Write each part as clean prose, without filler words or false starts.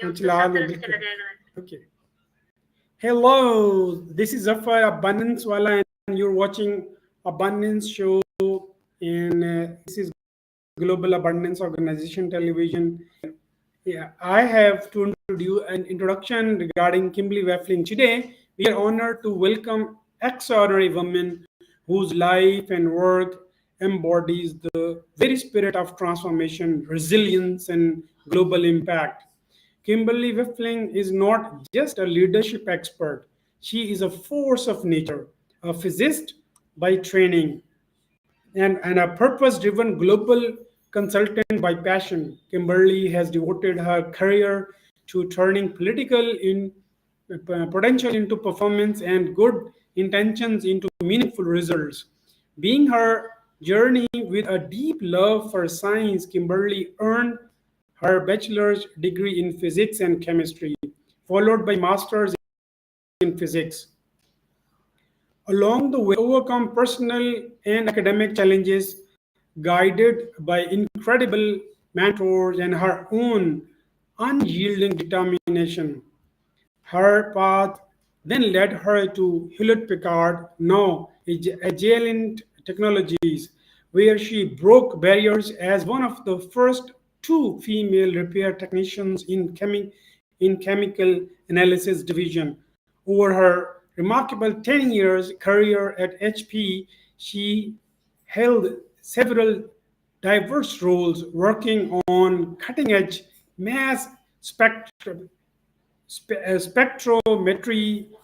Okay. Hello, this is Zafar Abundance Wala, and you're watching Abundance Show. And this is Global Abundance Organization Television. Yeah, I have to do an introduction regarding Kimberly Wiefling. Today, we are honored to welcome extraordinary woman whose life and work embodies the very spirit of transformation, resilience, and global impact. Kimberly Wiefling is not just a leadership expert, she is a force of nature, a physicist by training, and a purpose driven global consultant by passion. Kimberly has devoted her career to turning political potential into performance and good intentions into meaningful results. Being her journey with a deep love for science, Kimberly earned her bachelor's degree in physics and chemistry, followed by master's in physics. Along the way, overcome personal and academic challenges, guided by incredible mentors and her own unyielding determination. Her path then led her to Hewlett-Packard, now Agilent Technologies, where she broke barriers as one of the first two female repair technicians in chemical analysis division. Over her remarkable 10 years career at HP, she held several diverse roles working on cutting edge mass spectrometry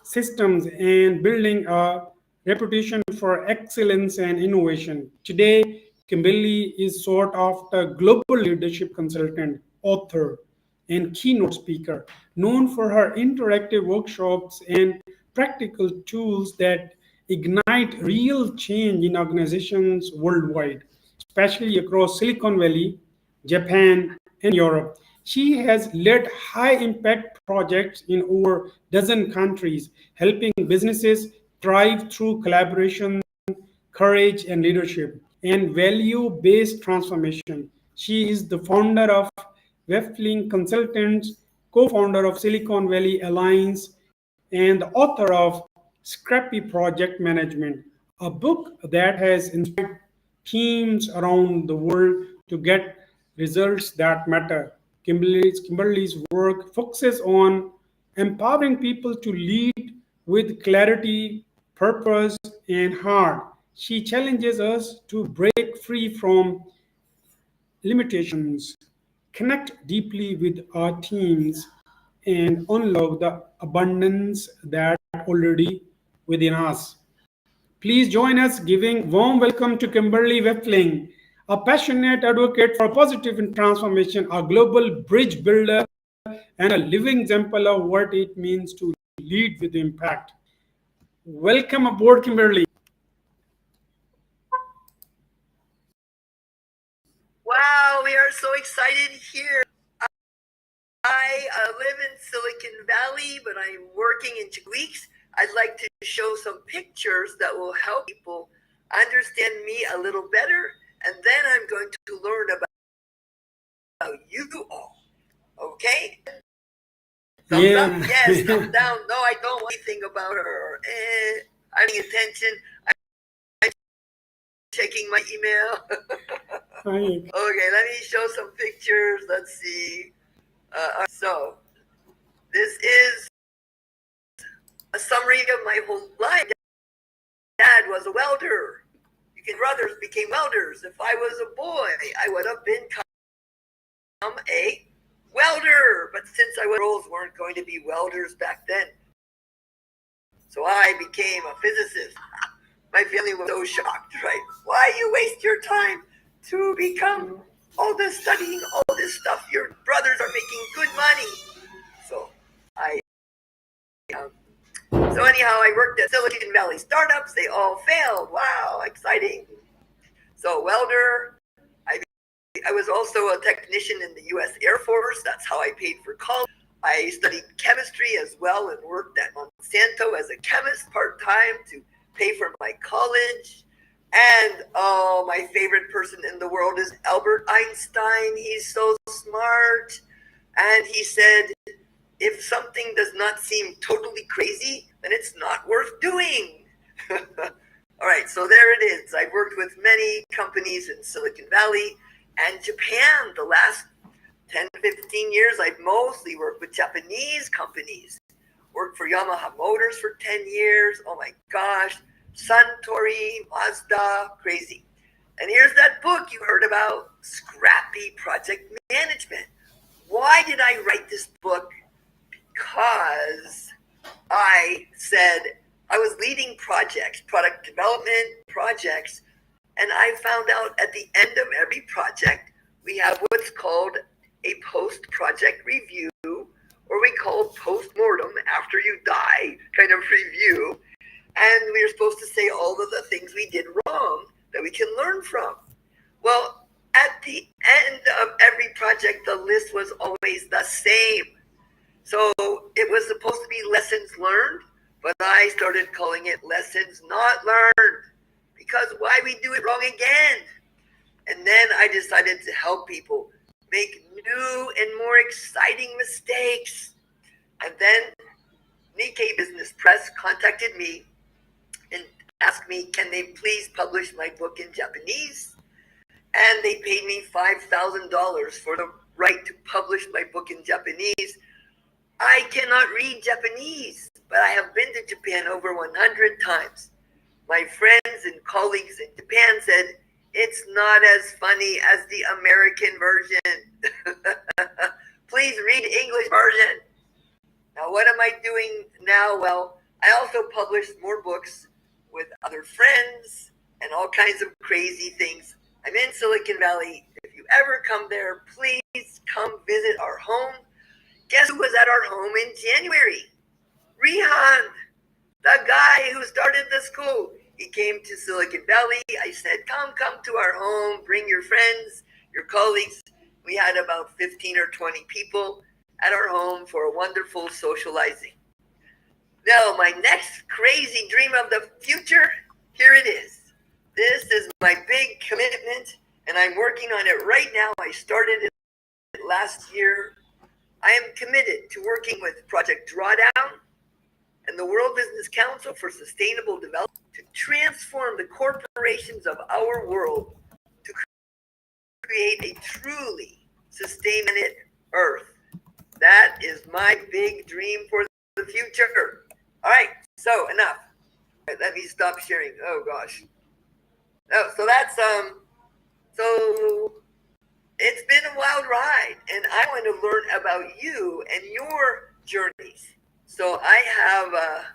systems and building a reputation for excellence and innovation. Today, Kimberly is sought after global leadership consultant, author, and keynote speaker, known for her interactive workshops and practical tools that ignite real change in organizations worldwide, especially across Silicon Valley, Japan, and Europe. She has led high impact projects in over a dozen countries, helping businesses thrive through collaboration, courage, and leadership, and value based transformation. She is the founder of Wiefling Consultants, co founder of Silicon Valley Alliance, and the author of Scrappy Project Management, a book that has inspired teams around the world to get results that matter. Kimberly's work focuses on empowering people to lead with clarity, purpose, and heart. She challenges us to break free from limitations, connect deeply with our teams, and unlock the abundance that already within us. Please join us giving warm welcome to Kimberly Wiefling, a passionate advocate for positive transformation, a global bridge builder, and a living example of what it means to lead with impact. Welcome aboard, Kimberly. Wow, we are so excited here. I live in Silicon Valley, but I'm working in 2 weeks. I'd like to show some pictures that will help people understand me a little better, and then I'm going to learn about you all. Okay? Thumbs up? Yes, thumbs down. No, I don't want anything about her. I'm paying attention. I'm checking my email. Okay, let me show some pictures. Let's see. So, this is a summary of my whole life. Dad was a welder. Brothers became welders. If I was a boy, I would have become a welder. But since girls weren't going to be welders back then, so I became a physicist. My family was so shocked, right? Why you waste your time to become all this studying, all this stuff? Your brothers are making good money. So anyhow, I worked at Silicon Valley startups. They all failed. Wow, exciting. So welder. I was also a technician in the U.S. Air Force. That's how I paid for college. I studied chemistry as well and worked at Monsanto as a chemist part-time to pay for my college. And my favorite person in the world is Albert Einstein. He's so smart. And he said, if something does not seem totally crazy, then it's not worth doing. All right, so there it is. I've worked with many companies in Silicon Valley and Japan. The last 10, 15 years, I've mostly worked with Japanese companies. Worked for Yamaha Motors for 10 years. Oh my gosh. Suntory, Mazda, crazy. And here's that book you heard about, Scrappy Project Management. Why did I write this book? Because I said I was leading projects, product development projects, and I found out at the end of every project, we have what's called a post-project review, or we call post-mortem, after you die kind of review. And we're supposed to say all of the things we did wrong that we can learn from. Well, at the end of every project, the list was always the same. So it was supposed to be lessons learned, but I started calling it lessons not learned, because why we do it wrong again? And then I decided to help people make new and more exciting mistakes. And then Nikkei Business Press contacted me and asked me, can they please publish my book in Japanese? And they paid me $5,000 for the right to publish my book in Japanese. I cannot read Japanese, but I have been to Japan over 100 times. My friends and colleagues in Japan said, it's not as funny as the American version. Please read English version. Now, what am I doing now? Well, I also published more books with other friends and all kinds of crazy things. I'm in Silicon Valley. If you ever come there, please come visit our home. Guess who was at our home in January? Rihan, the guy who started the school. He came to Silicon Valley. I said, come to our home, bring your friends, your colleagues. We had about 15 or 20 people at our home for a wonderful socializing. Now, my next crazy dream of the future, here it is. This is my big commitment, and I'm working on it right now. I started it last year. I am committed to working with Project Drawdown and the World Business Council for Sustainable Development to transform the corporations of our world to create a truly sustainable Earth. That is my big dream for the future. All right, so enough. All right, let me stop sharing. Oh gosh. Oh, so that's so it's been a wild ride, and I want to learn about you and your journeys. So I have a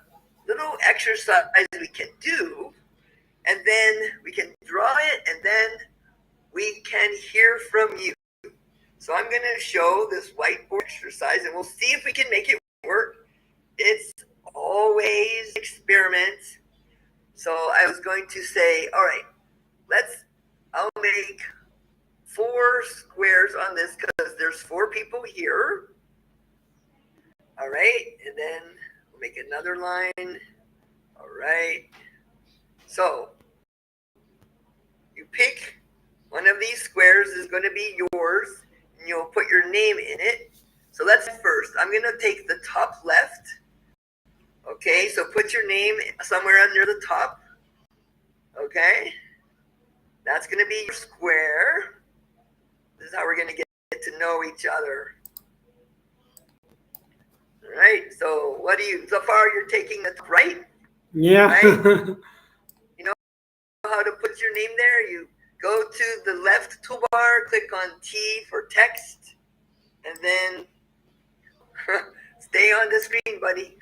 little exercise we can do, and then we can draw it, and then we can hear from you. So I'm going to show this whiteboard exercise, and we'll see if we can make it work. It's always experiment. So I was going to say, all right, I'll make 4 squares on this because there's 4 people here. All right, and then we'll make another line. All right. So you pick one of these squares is going to be yours, and you'll put your name in it. So let's first. I'm going to take the top left. Okay, so put your name somewhere under the top. Okay, that's going to be your square. This is how we're going to get to know each other. All right, so so far you're taking the top right? Yeah. Right? You know how to put your name there? You go to the left toolbar, click on T for text, and then stay on the screen, buddy.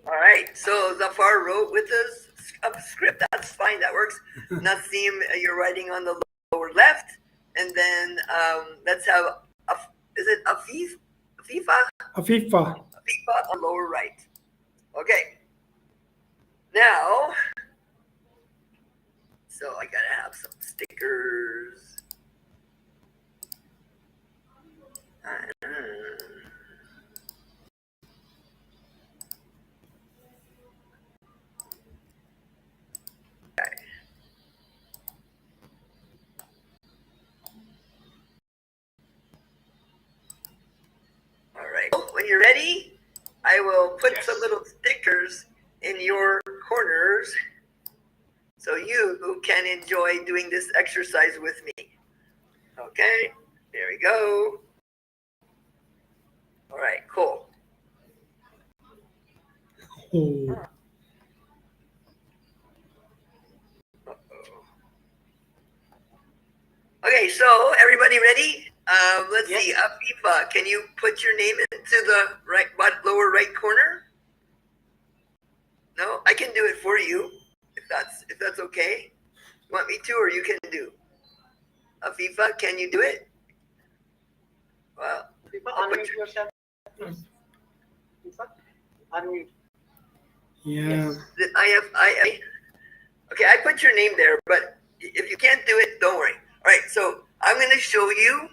All right, so Zafar wrote with a script. That's fine, that works. Nassim, you're writing on the lower left. And then let's have, is it Afifa? Afifa. Afifa on lower right. Okay. Now, so I gotta have some stickers. when you're ready, I will put some little stickers in your corners so you can enjoy doing this exercise with me. Okay, there we go. All right, cool. Oh. Okay, so everybody ready? Let's see, Afifa, can you put your name into the lower right corner? No, I can do it for you if that's okay. You want me to, or you can do? Afifa, can you do it? Well, unmute yourself, please. Unmute. Yeah. I okay, I put your name there, but if you can't do it, don't worry. All right, so I'm going to show you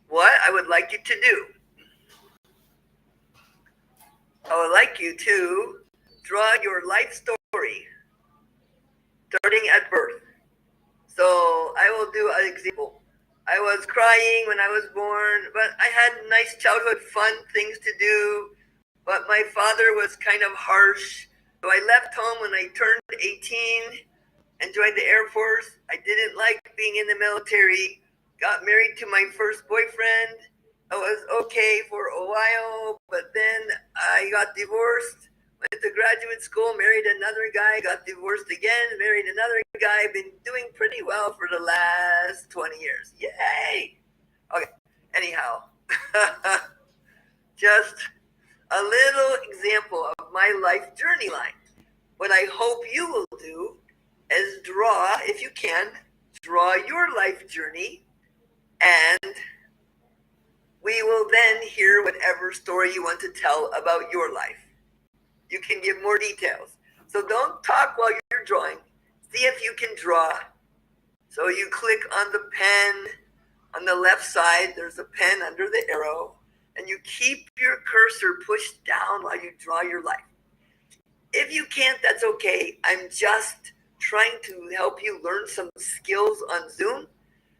what I would like you to do. I would like you to draw your life story starting at birth. So I will do an example. I was crying when I was born, but I had nice childhood fun things to do. But my father was kind of harsh. So I left home when I turned 18 and joined the Air Force. I didn't like being in the military. Got married to my first boyfriend. I was okay for a while, but then I got divorced. Went to graduate school, married another guy, got divorced again, married another guy. Been doing pretty well for the last 20 years. Yay! Okay, anyhow, just a little example of my life journey line. What I hope you will do is draw, if you can, draw your life journey, and we will then hear whatever story you want to tell about your life. You can give more details. So don't talk while you're drawing. See if you can draw. So you click on the pen on the left side. There's a pen under the arrow. And you keep your cursor pushed down while you draw your life. If you can't, that's okay. I'm just trying to help you learn some skills on Zoom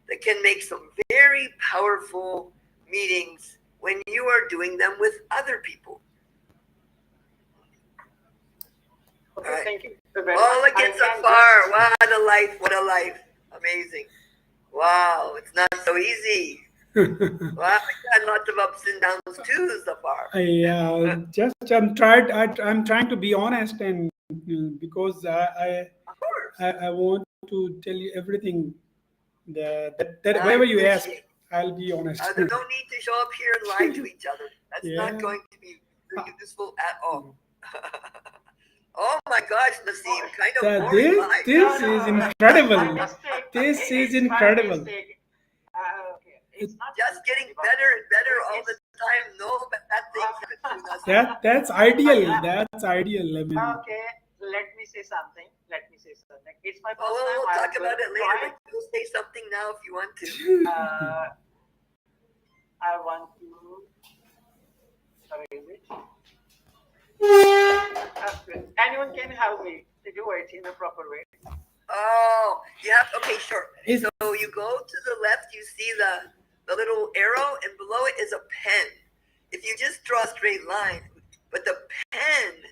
that can make some very powerful meetings when you are doing them with other people. Okay, All right. thank you. Oh, look at Safar. What a life. What a life. Amazing. Wow, it's not so easy. Wow, I got lots of ups and downs too, Safar. I'm trying to be honest, and because Of course. I want to tell you everything that I whatever you ask, appreciate. I'll be honest. There's no need to show up here and lie to each other. That's Yeah. not going to be useful at all. Oh my gosh, Naseem, kind of boring life. This is incredible. My mistake. This is It's my incredible. mistake. Okay. It's not Just getting better and better all the time. No bad things happen to us. That's ideal. That's ideal. I mean, Okay, let me say something. It's my first Oh, time. we'll talk about it later. But you'll say something now if you want to. I want to erase it. Anyone can help me to do it in a proper way. Oh, yeah. Okay, sure. So you go to the left, you see the little arrow, and below it is a pen. If you just draw a straight line, but the pen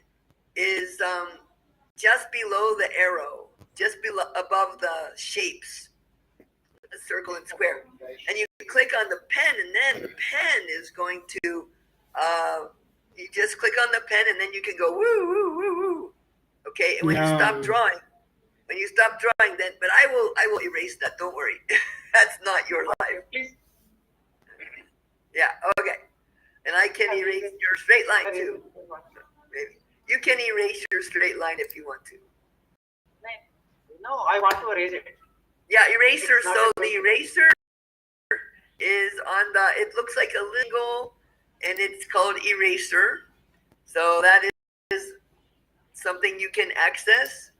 is just below the arrow, just above the shapes, the circle and square. And you click on the pen, and then the pen is going to, you just click on the pen, and then you can go woo, woo, woo, woo. Okay, and when you stop drawing, then, but I will erase that, don't worry. That's not your life. Please. Yeah, okay. And I can erase your straight line too. Maybe. You can erase your straight line if you want to. No, I want to erase it. Yeah, eraser. So the eraser is on it looks like a lingual, and it's called eraser. So that is something you can access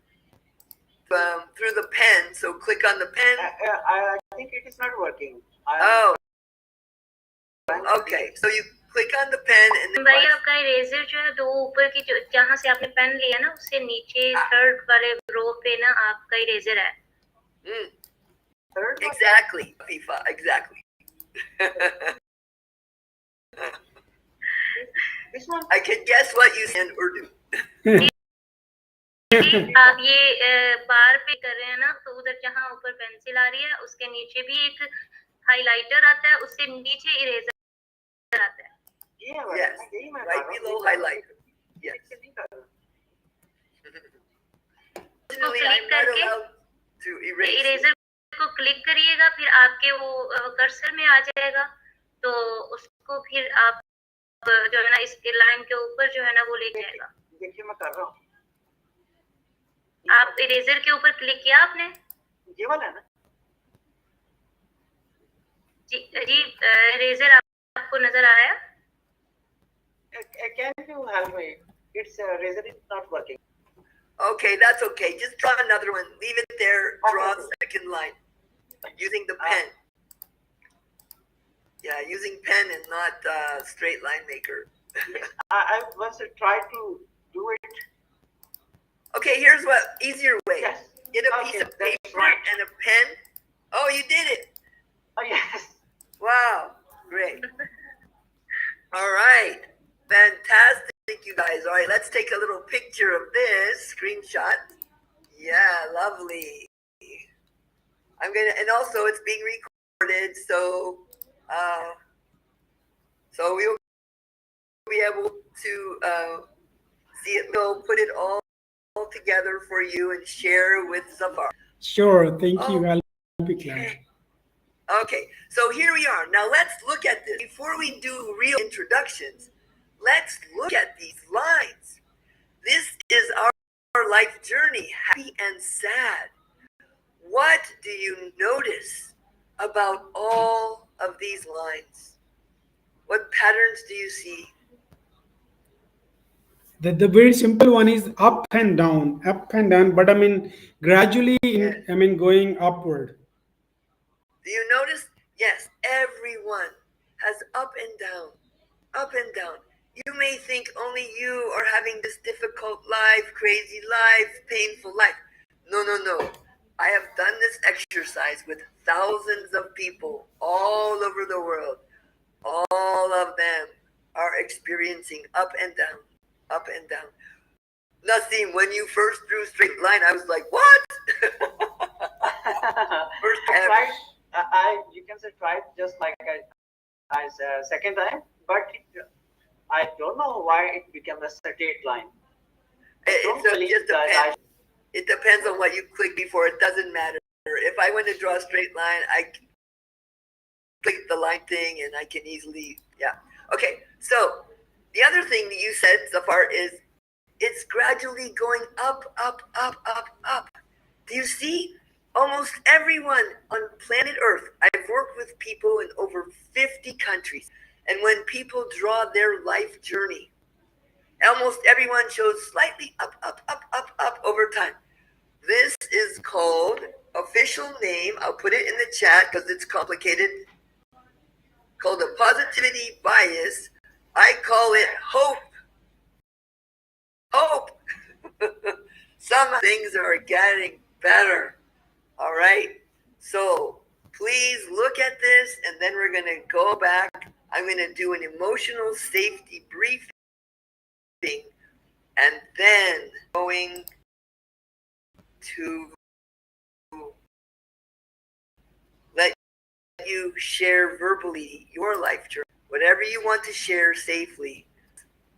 through the pen. So click on the pen. I think it is not working. Okay. So you click on the pen and then भाई आपका eraser जो है दो ऊपर की जहाँ से आपने पेन लिया ना उससे नीचे थर्ड वाले रो पे ना आपका इरेजर है. Exactly, FIFA. Exactly. This one. I can guess what you said in Urdu. आप ये बार पे कर रहे हैं ना, तो उधर जहाँ ऊपर पेंसिल आ रही है उसके नीचे भी एक हाइलाइटर आता है, उससे नीचे इरेजर आता है. Yes, right below highlighter. Yes. Unfortunately, I'm not allowed to erase. Eraser को क्लिक करिएगा, फिर आपके वो कर्सर में आ जाएगा, तो उसको फिर आप जो है ना इसके लाइन के ऊपर जो है ना वो ले जाएगा. देखिए मैं कर रहा हूँ. आप इरेजर के ऊपर क्लिक किया आपने? ये वाला है ना? जी इरेजर आपको नजर आया? Can you help me? It's razor is not working. Okay, that's okay. Just draw another one. Leave it there. Draw the second line using the pen. Yeah, using pen and not straight line maker. I once tried to do it. Okay, here's what easier way. Yes. Get a piece of paper and a pen. Oh, you did it. Oh yes. Wow, great. All right, fantastic, you guys. All right, let's take a little picture of this screenshot. Yeah, lovely. I'm gonna, and also it's being recorded, so we'll be able to see it. We'll put it all together for you and share with Zafar. Sure, thank you. I'll be glad. Okay, so here we are. Now let's look at this. Before we do real introductions, let's look at these lines. This is our life journey, happy and sad. What do you notice about all of these lines? What patterns do you see? The very simple one is up and down, but I mean gradually, going upward. Do you notice? Yes, everyone has up and down, up and down. You may think only you are having this difficult life, crazy life, painful life. No, no, no. I have done this exercise with thousands of people all over the world. All of them are experiencing up and down, up and down. Naseem, when you first drew straight line, I was like, what? First ever. You can say tried just like I second time, but I don't know why it became a straight line. It depends on what you click before. It doesn't matter. If I want to draw a straight line, I click the line thing and I can easily, yeah. Okay, so the other thing that you said, Zafar, is it's gradually going up, up, up, up, up. Do you see? Almost everyone on planet Earth, I've worked with people in over 50 countries. And when people draw their life journey, almost everyone shows slightly up, up, up, up, up over time. This is called, official name, I'll put it in the chat because it's complicated, called a positivity bias. I call it hope. Hope. Some things are getting better. All right. So please look at this, and then we're going to go back. I'm going to do an emotional safety briefing, and then going to let you share verbally your life journey, whatever you want to share safely,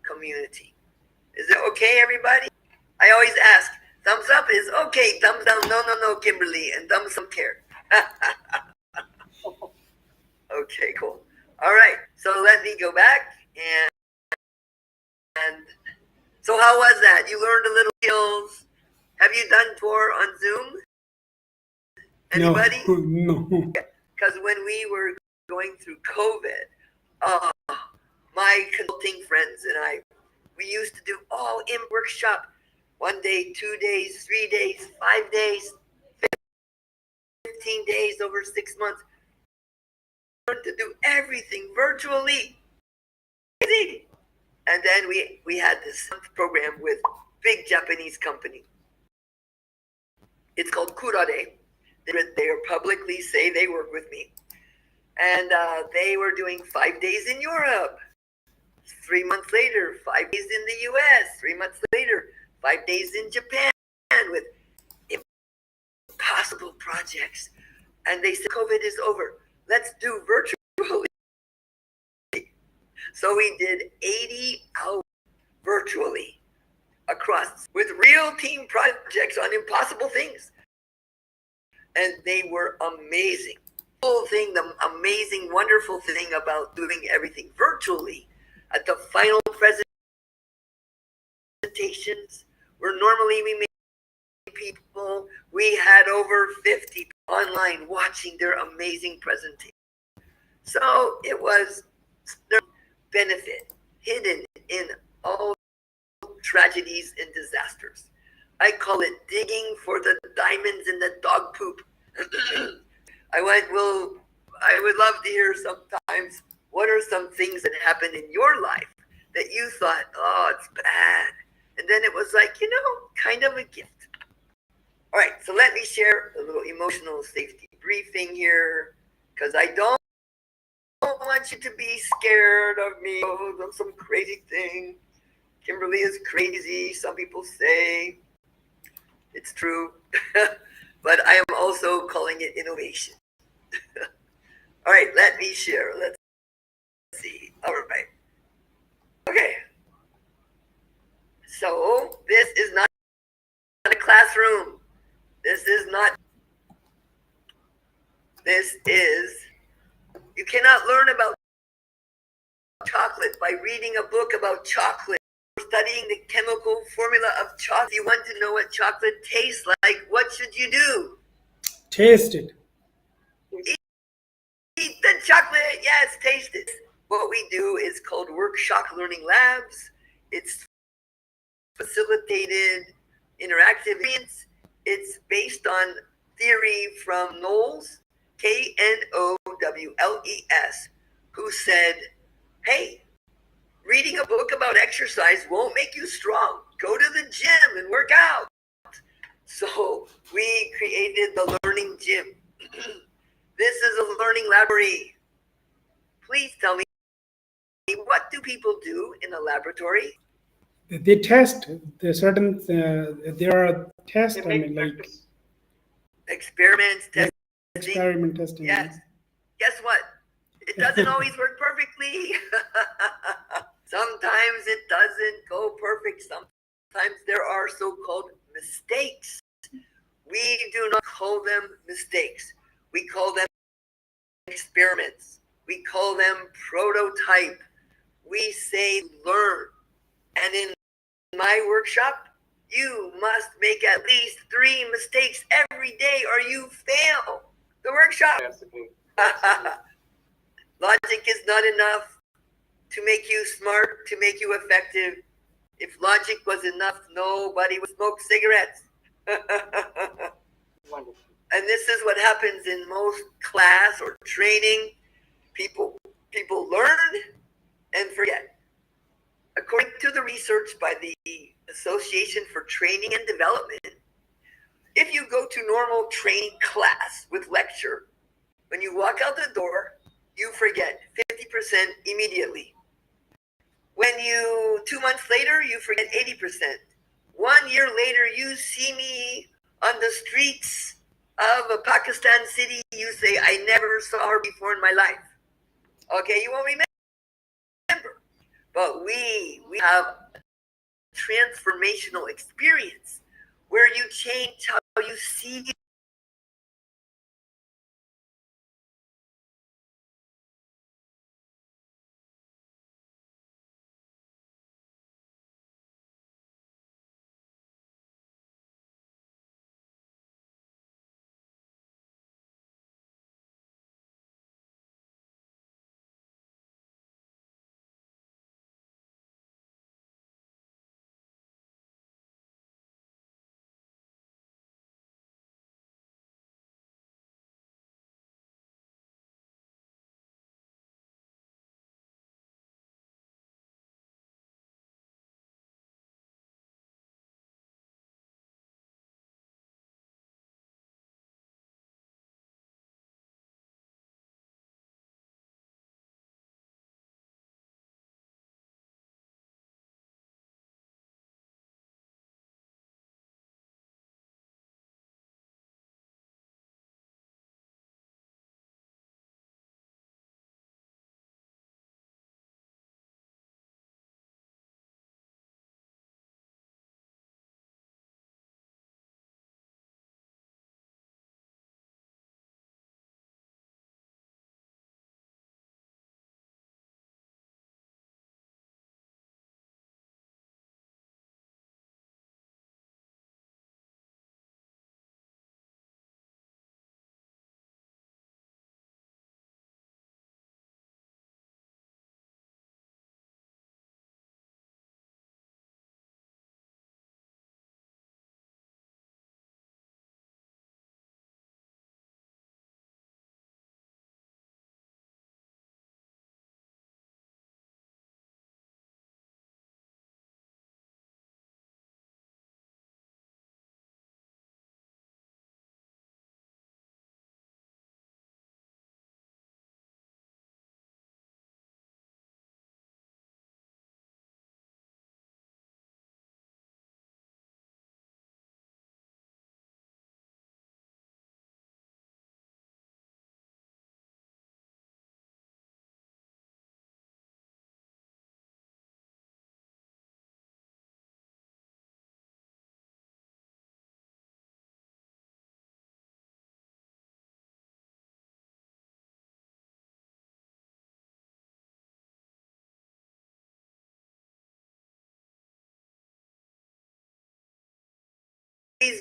community. Is it okay, everybody? I always ask, thumbs up is okay, thumbs down, no, Kimberly, and thumbs up care. Okay, cool. All right, so let me go back, and so how was that? You learned a little skills. Have you done tour on Zoom? Anybody? No. Because when we were going through COVID, my consulting friends and I, we used to do all in workshop. 1 day, 2 days, 3 days, 5 days, 15 days over 6 months. Learned to do everything virtually. Easy. And then we had this program with big Japanese company. It's called Kurare. They publicly say they work with me. And they were doing 5 days in Europe. 3 months later, 5 days in the US. 3 months later, 5 days in Japan with impossible projects. And they said, COVID is over. Let's do virtually. So we did 80 hours virtually across with real team projects on impossible things. And they were amazing. The whole thing, the amazing, wonderful thing about doing everything virtually at the final presentations, where normally we made people, we had over 50 online watching their amazing presentation. So it was their benefit hidden in all tragedies and disasters. I call it digging for the diamonds in the dog poop. I would love to hear sometimes what are some things that happened in your life that you thought, oh, it's bad. And then it was like, kind of a gift. All right, so let me share a little emotional safety briefing here, because I don't want you to be scared of me. Oh, I'm some crazy thing. Kimberly is crazy. Some people say it's true, but I am also calling it innovation. All right, let me share. Let's see. All right. Okay. So this is not a classroom. This is, you cannot learn about chocolate by reading a book about chocolate or studying the chemical formula of chocolate. If you want to know what chocolate tastes like, what should you do? Taste it. Eat the chocolate. Yes, taste it. What we do is called workshop learning labs. It's facilitated interactive experience. It's based on theory from Knowles, Knowles, who said, hey, reading a book about exercise won't make you strong. Go to the gym and work out. So we created the learning gym. This is a learning laboratory. Please tell me, what do people do in a laboratory? They test the certain. There are tests. They make practice. Experiments, testing. Experiment testing. Yes. Guess what? It doesn't always work perfectly. Sometimes it doesn't go perfect. Sometimes there are so-called mistakes. We do not call them mistakes. We call them experiments. We call them prototype. We say learn. And in my workshop, you must make at least 3 mistakes every day or you fail the workshop. Logic is not enough to make you smart, to make you effective. If logic was enough, nobody would smoke cigarettes. Wonderful. And this is what happens in most class or training. People learn and forget. According to the research by the Association for Training and Development, if you go to normal training class with lecture, when you walk out the door, you forget 50% immediately. When 2 months later, you forget 80%. 1 year later, you see me on the streets of a Pakistan city, you say, I never saw her before in my life. Okay, you won't remember. But we have transformational experience where you change how you see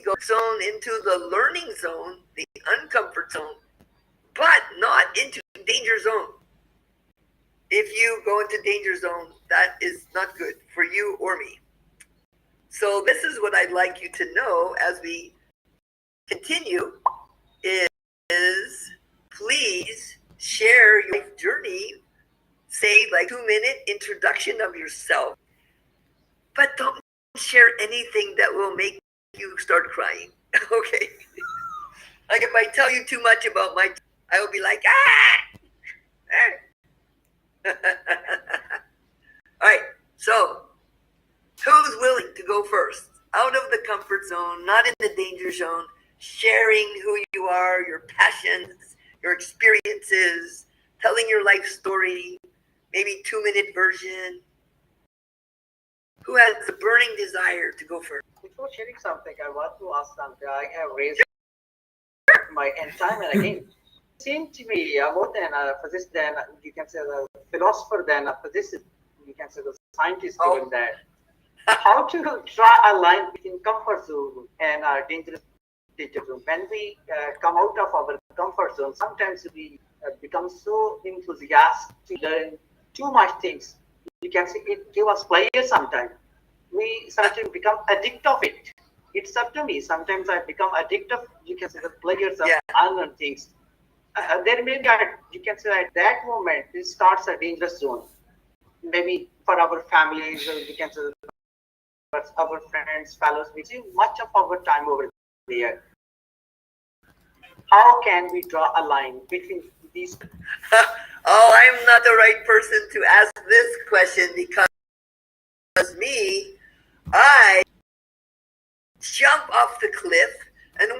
go zone into the learning zone, the uncomfort zone, but not into danger zone. If you go into danger zone, that is not good for you or me. So this is what I'd like you to know as we continue is please share your life journey. Say like 2-minute introduction of yourself, but don't share anything that will make you start crying. Okay. Like if I tell you too much about I will be like, All right. So who's willing to go first? Out of the comfort zone, not in the danger zone, sharing who you are, your passions, your experiences, telling your life story, maybe 2-minute version. Who has the burning desire to go first? Before sharing something, I want to ask something. I have raised my hand time and again. Seemed to me more than a physicist, than you can say the philosopher, than a physicist, you can say the scientist doing that. How to draw a line between comfort zone and dangerous danger zone? When we come out of our comfort zone, sometimes we become so enthusiastic to learn too much things. You can say it give us pleasure sometimes. We certainly become addicted of it. It's up to me. Sometimes I become addicted of, you can say, the pleasures of unknown things. There may be, you can say at that moment, it starts a dangerous zone. Maybe for our families, or you can say for our friends, fellows, we see much of our time over there. How can we draw a line between these? Oh, I'm not the right person to ask this question because I jump off the cliff and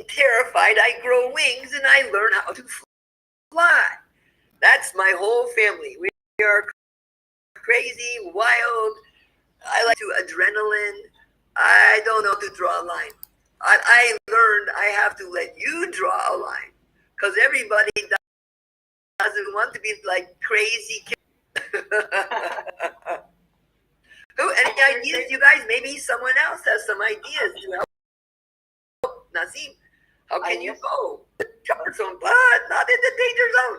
terrified, I grow wings and I learn how to fly. That's my whole family. We are crazy, wild. I like to adrenaline. I don't know to draw a line. I learned I have to let you draw a line because everybody doesn't want to be like crazy kids. Any ideas, you guys? Maybe someone else has some ideas to help. Naseem, how can you go? Comfort zone, but not in the danger zone.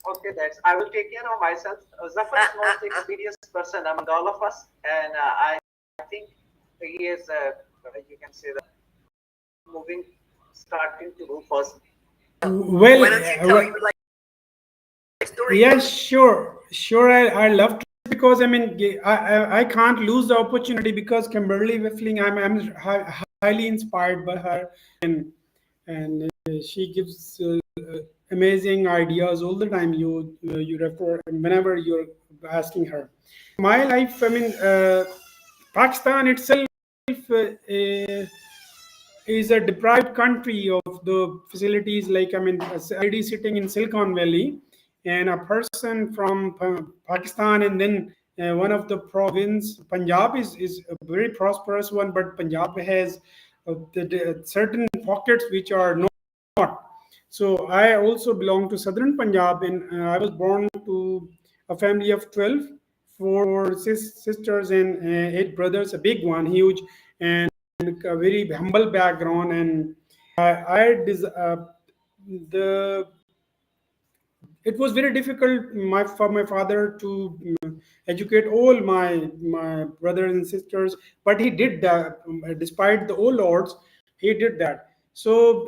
Okay, I will take care of myself. Zafar is most experienced person among all of us, and I think he is, you can say that, starting to move first. Well, why don't you tell your life story? Yes, sure. I love to, because I mean I can't lose the opportunity because Kimberly Wiefling, I'm highly inspired by her, and she gives amazing ideas all the time. You refer whenever you're asking her. My life, I mean, Pakistan itself is a deprived country of the facilities. Like, I mean, already sitting in Silicon Valley, and a person from Pakistan, and then one of the province, Punjab is a very prosperous one, but Punjab has certain pockets which are not. So I also belong to southern Punjab, and I was born to a family of 12, 4 sisters and 8 brothers, a big one, huge, and a very humble background. And the it was very difficult for my father to educate all my brothers and sisters, but he did that. Despite the all odds, he did that. So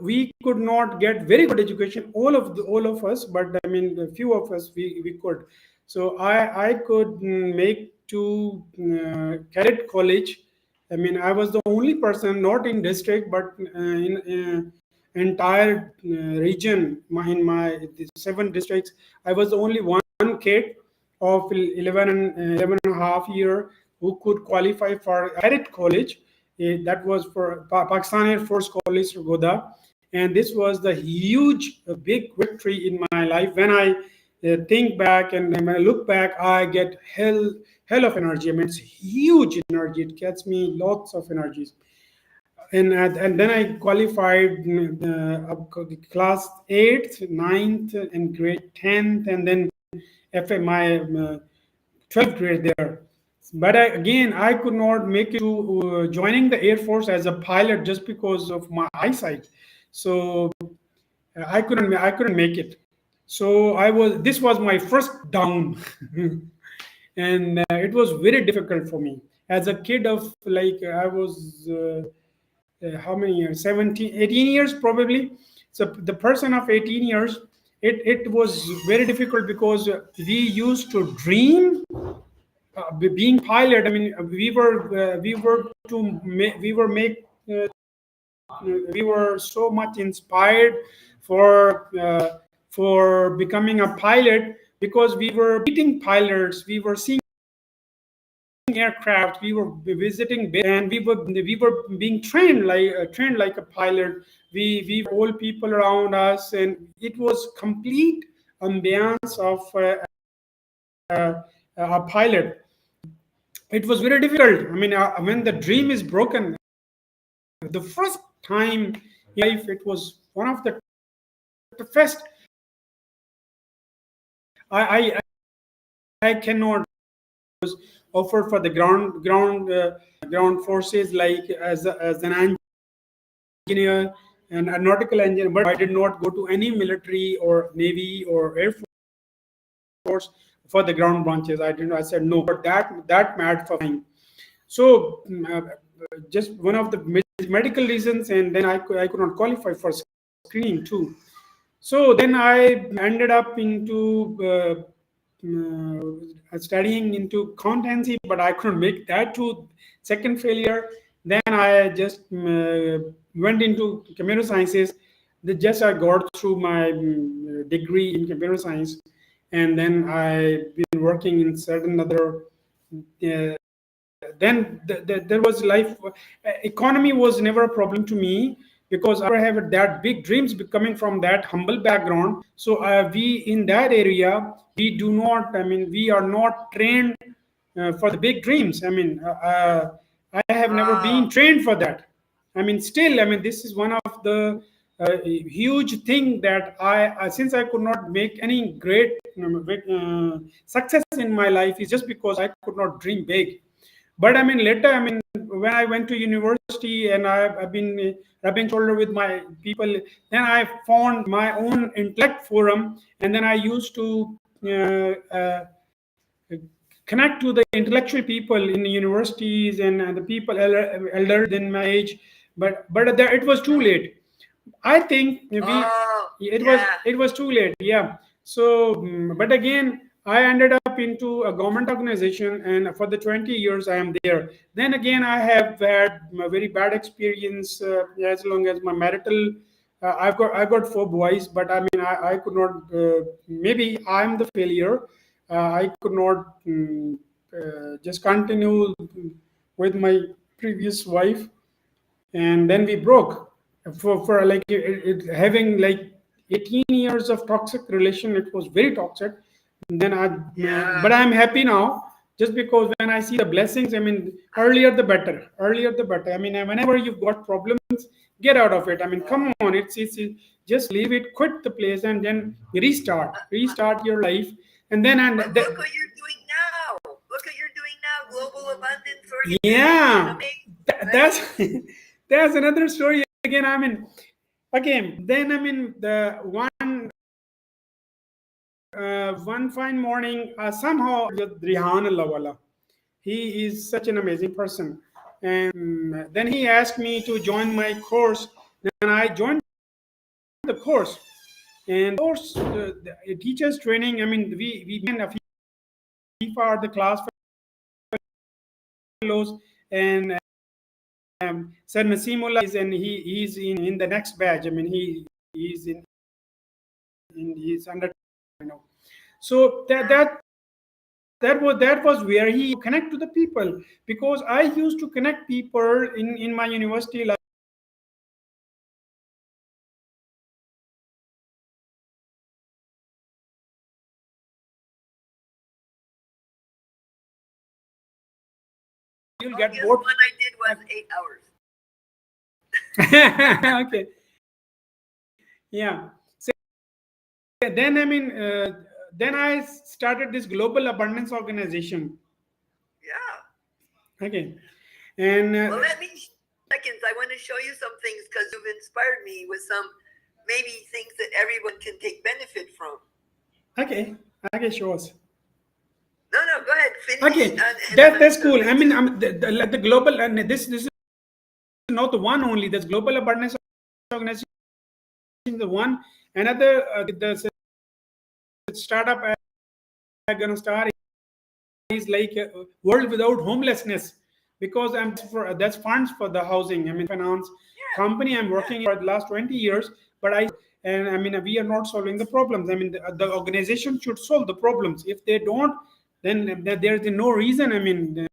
we could not get very good education, all of us, but I mean a few of us, we could. So I could make to cadet college. I mean, I was the only person, not in district, but in entire region, in my 7 districts. I was the only one kid of 11 and 11 and a half year who could qualify for cadet college. That was for Pakistan Air Force College, Goda. And this was the huge, big victory in my life. When I think back and when I look back, I get hell of energy. I mean, it's huge energy. It gets me lots of energies. And then I qualified class 8th, 9th, and grade 10th, and then my 12th grade there. But again, I could not make it to joining the Air Force as a pilot just because of my eyesight. So I couldn't make it. So this was my first down. And it was very difficult for me as a kid of like I was how many years, 17, 18 years probably. So the person of 18 years, it was very difficult because we used to dream being pilot. I mean, we were so much inspired for becoming a pilot because we were meeting pilots, we were seeing aircraft, we were visiting and we were being trained like a pilot. We all people around us, and it was complete ambiance of a pilot. It was very difficult. I mean, when the dream is broken, the first time in life, it was one of the toughest. I cannot offer for the ground forces like as an engineer and a nautical engineer, but I did not go to any military or navy or air force for the ground branches. I didn't. I said no, but that mad for flying. So just one of the medical reasons, and then I could not qualify for screening too. So then I ended up into studying into accountancy, but I couldn't make that to second failure. Then I just went into computer sciences. Just I got through my degree in computer science, and then I've been working in certain other. Then there was life. Economy was never a problem to me because I have that big dreams coming from that humble background. So we in that area, we do not. I mean, we are not trained for the big dreams. I mean, I have never been trained for that. I mean, still, I mean, this is one of the huge thing that since I could not make any great success in my life, is just because I could not dream big. But I mean, later, I mean, when I went to university and I've been rubbing shoulder with my people, then I found my own intellect forum, and then I used to connect to the intellectual people in the universities and the people elder than my age. But it was too late. I think it was too late. Yeah. So, but again, I ended up into a government organization, and for the 20 years I am there. Then again, I have had a very bad experience as long as my marital. I got 4 boys, but I mean I could not. Maybe I'm the failure. I could not just continue with my previous wife, and then we broke for like having like 18 years of toxic relation. It was very toxic. And then but I'm happy now, just because when I see the blessings, I mean, earlier the better. I mean, whenever you've got problems, get out of it. I mean, come on, it's just leave it, quit the place, and then restart your life. And then But look what you're doing now. Look what you're doing now. Global abundance organization. Yeah, that's that's another story again. I mean, then I mean the one fine morning, somehow Rihan Lawala, he is such an amazing person, and then he asked me to join my course. Then I joined the course, and of course the teachers training. I mean, we began a FIFA are the class fellows, and Sir Nasimullah is, and he's in the next batch. I mean, he's in he's under, you know. So that was where he connect to the people, because I used to connect people in my university life. You'll get bored. One I did was 8 hours. Okay. Yeah. So then I mean, then I started this global abundance organization. Yeah. Okay. And Well, let me seconds. I want to show you some things because you've inspired me with some maybe things that everyone can take benefit from. okay, sure. No, go ahead. Finish. Okay, that's cool. I mean, the global, and this is not the one only. There's global abundance organization, the one. Another, the startup I'm gonna start is like world without homelessness, because I'm for that's funds for the housing. I mean, finance company I'm working for the last 20 years, but I mean, we are not solving the problems. I mean, the organization should solve the problems. If they don't, then there's no reason. I mean,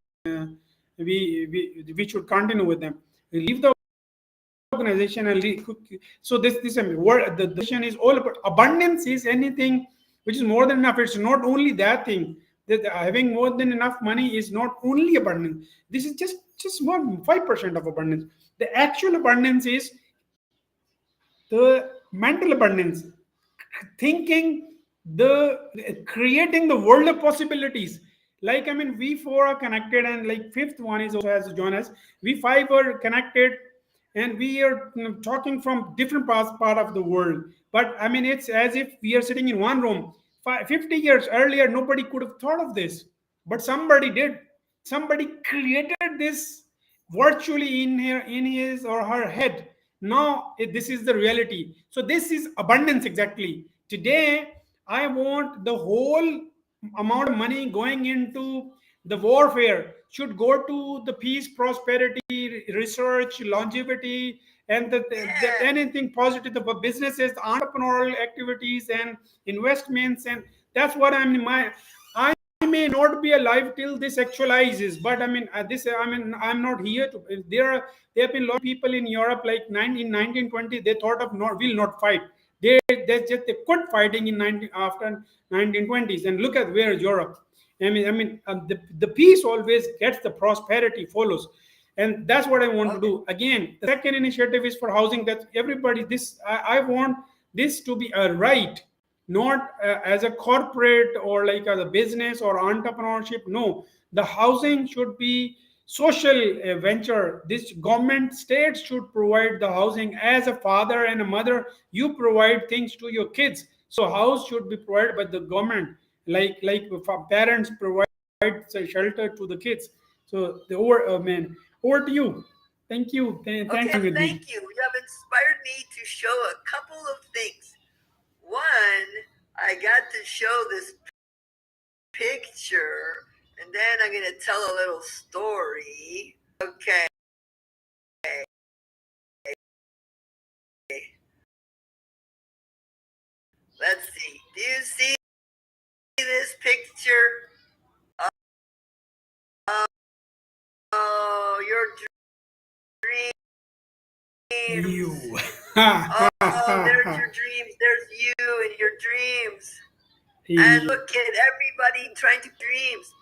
we should continue with them. We leave the organization and so this I mean, what the decision is all about. Abundance is anything which is more than enough. It's not only that thing that having more than enough money is not only abundance. This is just more 5% of abundance. The actual abundance is the mental abundance, thinking, the creating the world of possibilities. Like, I mean, we four are connected, and like fifth one is also has joined us. We five are connected, and we are talking from different part of the world. But I mean, it's as if we are sitting in one room. 50 years earlier, nobody could have thought of this, but somebody did. Somebody created this virtually in his or her head. Now this is the reality. So this is abundance exactly. Today I want the whole amount of money going into the warfare should go to the peace, prosperity, research, longevity, and anything positive, the businesses, the entrepreneurial activities and investments. And that's what I may not be alive till this actualizes, but I mean, I'm not here to. There have been a lot of people in Europe, like in 1920, they thought of not will not fight. They quit fighting in 19 after 1920s, and look at where Europe. The peace always gets, the prosperity follows, and that's what I want to do. Again, the second initiative is for housing. That everybody, I want this to be a right, not as a corporate or like as a business or entrepreneurship. No, the housing should be social venture. This government, states should provide the housing. As a father and a mother, you provide things to your kids, so house should be provided by the government, like parents provide shelter to the kids. So the over to you. Thank you. Thanks Okay, with me. thank you. You have inspired me to show a couple of things. One, I got to show this picture, and then I'm going to tell a little story. Okay. Let's see. Do you see this picture? Oh, your dreams. You. Oh, there's your dreams. There's you and your dreams. And look at everybody trying to dreams.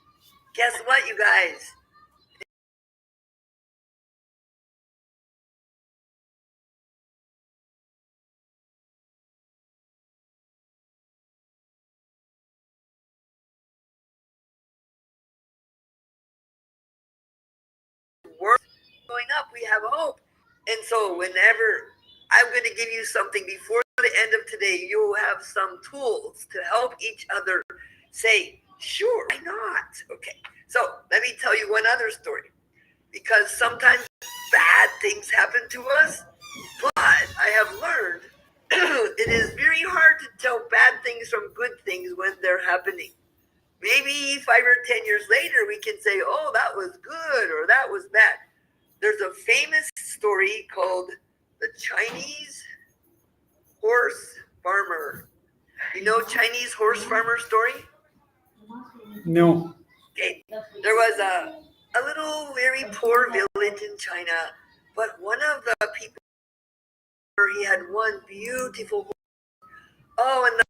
Guess what, you guys? We're going up. We have hope. And so whenever I'm going to give you something before the end of today, you'll have some tools to help each other say, sure, why not? Okay. So let me tell you one other story. Because sometimes bad things happen to us, but I have learned it is very hard to tell bad things from good things when they're happening. Maybe 5 or 10 years later, we can say, oh, that was good or that was bad. There's a famous story called the Chinese horse farmer. You know Chinese horse farmer story? No. Okay. There was a little very poor village in China, but one of the people, he had one beautiful horse. Oh, and